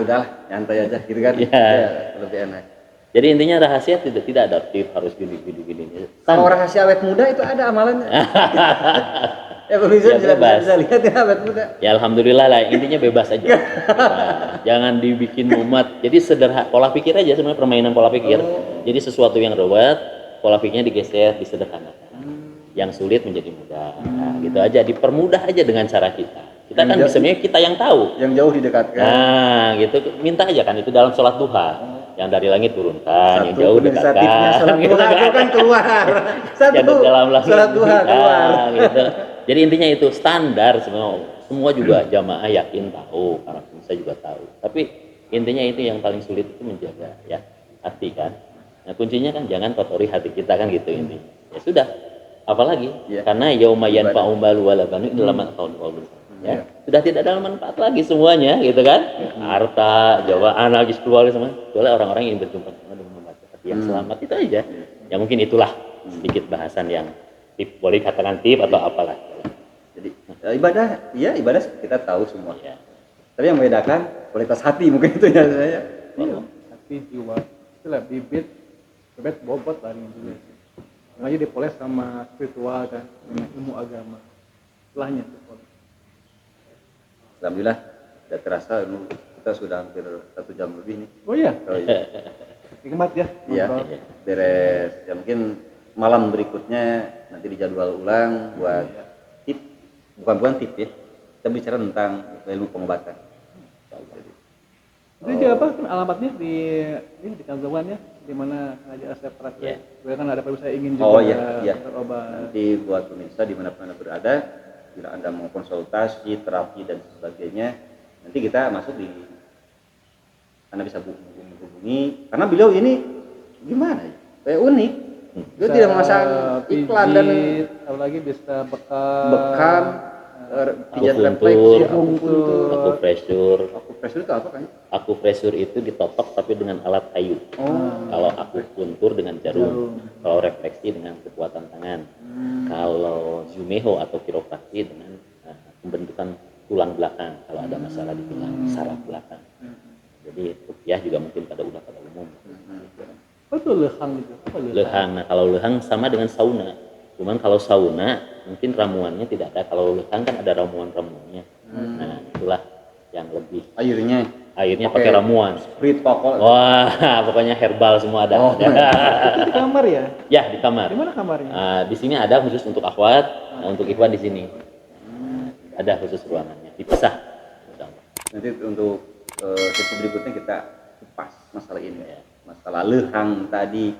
Speaker 2: Udahlah, nyantai aja gitu kan. Lebih enak.
Speaker 1: Jadi intinya rahasia tidak ada tip harus gini.
Speaker 2: Kalau rahasia awet muda itu ada amalannya. Bisa lihat ya awet muda.
Speaker 1: Ya alhamdulillah lah, intinya bebas aja. Jangan dibikin mumet. Jadi sederhana, pola pikir aja sebenarnya, permainan pola pikir. Jadi sesuatu yang ruwet, pola pikirnya digeser, disederhanakan. Yang sulit menjadi mudah. Nah, gitu aja, dipermudah aja dengan cara kita. Kita kan sebenarnya kita yang tahu.
Speaker 2: Yang jauh didekatkan.
Speaker 1: Nah, gitu. Minta aja kan itu dalam sholat duha. Yang dari langit turunkan, yang jauh dekatkan.
Speaker 2: Sholat duha itu kan keluar.
Speaker 1: Yang dalam langit
Speaker 2: sholat duha keluar.
Speaker 1: Gitu. Jadi intinya itu standar semua juga jamaah yakin tahu, para pemirsa juga tahu. Tapi intinya itu yang paling sulit itu menjaga ya hati kan. Nah kuncinya kan jangan kotori hati kita kan gitu ini. Ya sudah, apalagi karena yauma yanfa'u malu wala banun illa man atallaha ya. Sudah tidak ada manfaat lagi semuanya gitu kan. Harta, jawa anak, keluarga semua. Soalnya orang-orang yang berjumpa dengan membaca hati yang selamat itu aja. Ya mungkin itulah sedikit bahasan yang tip, boleh katakan tip atau apalah.
Speaker 2: Jadi ibadah kita tahu semua. Tapi yang membedakan kualitas hati mungkin itu ya saya.
Speaker 3: Hati, jiwa. Itulah bibit bobot lah dulu. Makanya dipoles sama spiritual kan, sama ilmu agama. Setelahnya dipoles.
Speaker 2: Alhamdulillah, tidak terasa kita sudah hampir 1 jam lebih nih.
Speaker 3: Oh iya. Nikmat ya.
Speaker 2: Iya. Beres. Ya mungkin malam berikutnya nanti dijadwal ulang buat tip, bukan tip ya. Kita bicara tentang ilmu pengobatan.
Speaker 3: Itu juga apa kan alamatnya di Kanzawan ya, di mana Haji Asep praktek. Kan ada apa saya ingin juga berobat.
Speaker 2: Nanti buat pemirsa di mana-mana berada, bila Anda mau konsultasi, terapi dan sebagainya, nanti kita masuk Anda bisa hubungi karena beliau ini gimana ya? Kayak unik. Dia tidak memasang iklan dan
Speaker 3: apalagi bisa bekam
Speaker 2: pijat refleksi,
Speaker 1: akupressure.
Speaker 2: Akupressure itu apa kan?
Speaker 1: Akupressure itu ditotok tapi dengan alat kayu. Kalau akupuntur dengan jarum. Kalau refleksi dengan kekuatan tangan. Kalau Zumeho atau kiropraktik dengan pembentukan tulang belakang kalau ada masalah di tulang saraf belakang. Jadi ruqyah juga mungkin pada umum.
Speaker 3: Betul lehang itu.
Speaker 1: Lehang. Nah, kalau lehang sama dengan sauna. Cuman kalau sauna mungkin ramuannya tidak ada. Kalau lehang kan ada ramuannya. Nah, itulah yang lebih. Airnya pakai ramuan.
Speaker 2: Sprit pokok.
Speaker 1: Wah, pokoknya herbal semua ada.
Speaker 3: Itu di kamar ya?
Speaker 1: Ya, di kamar.
Speaker 3: Di mana kamarnya?
Speaker 1: Di sini ada khusus untuk akhwat, untuk ikhwan di sini. Ada khusus ruangannya, dipisah.
Speaker 2: Nanti untuk sesi berikutnya kita kupas masalah ini ya. Masalah lehang tadi.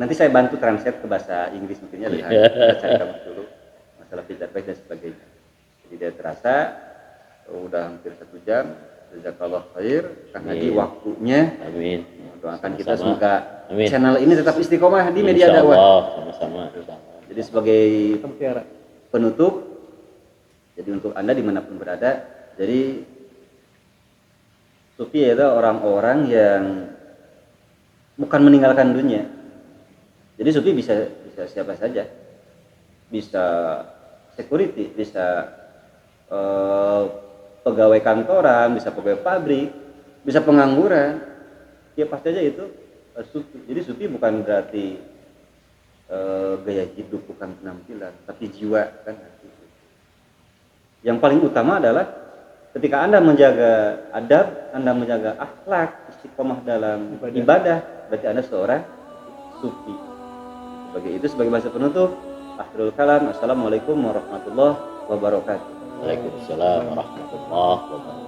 Speaker 2: Nanti saya bantu translate ke bahasa Inggris mungkinnya lehang. Kita cari kamu dulu masalah feedback dan sebagainya. Jadi dia terasa udah hampir 1 jam. Jazakallah khair karena di waktunya.
Speaker 1: Amin.
Speaker 2: Doakan kita semoga channel ini tetap istiqomah di media dakwah.
Speaker 1: Sama-sama.
Speaker 2: Jadi sebagai penutup Jadi untuk Anda dimanapun berada, jadi sufi itu orang-orang yang bukan meninggalkan dunia. Jadi sufi bisa siapa saja, bisa security, bisa pegawai kantoran, bisa pegawai pabrik, bisa pengangguran, ya pasti aja itu sufi. Jadi sufi bukan berarti gaya hidup, bukan penampilan, tapi jiwa kan. Yang paling utama adalah ketika Anda menjaga adab, Anda menjaga akhlak, istiqomah dalam ibadah, berarti Anda seorang sufi. Sebagai bahasa penutup, akhirul kalam, assalamualaikum warahmatullahi wabarakatuh.
Speaker 1: Waalaikumsalam warahmatullahi wabarakatuh.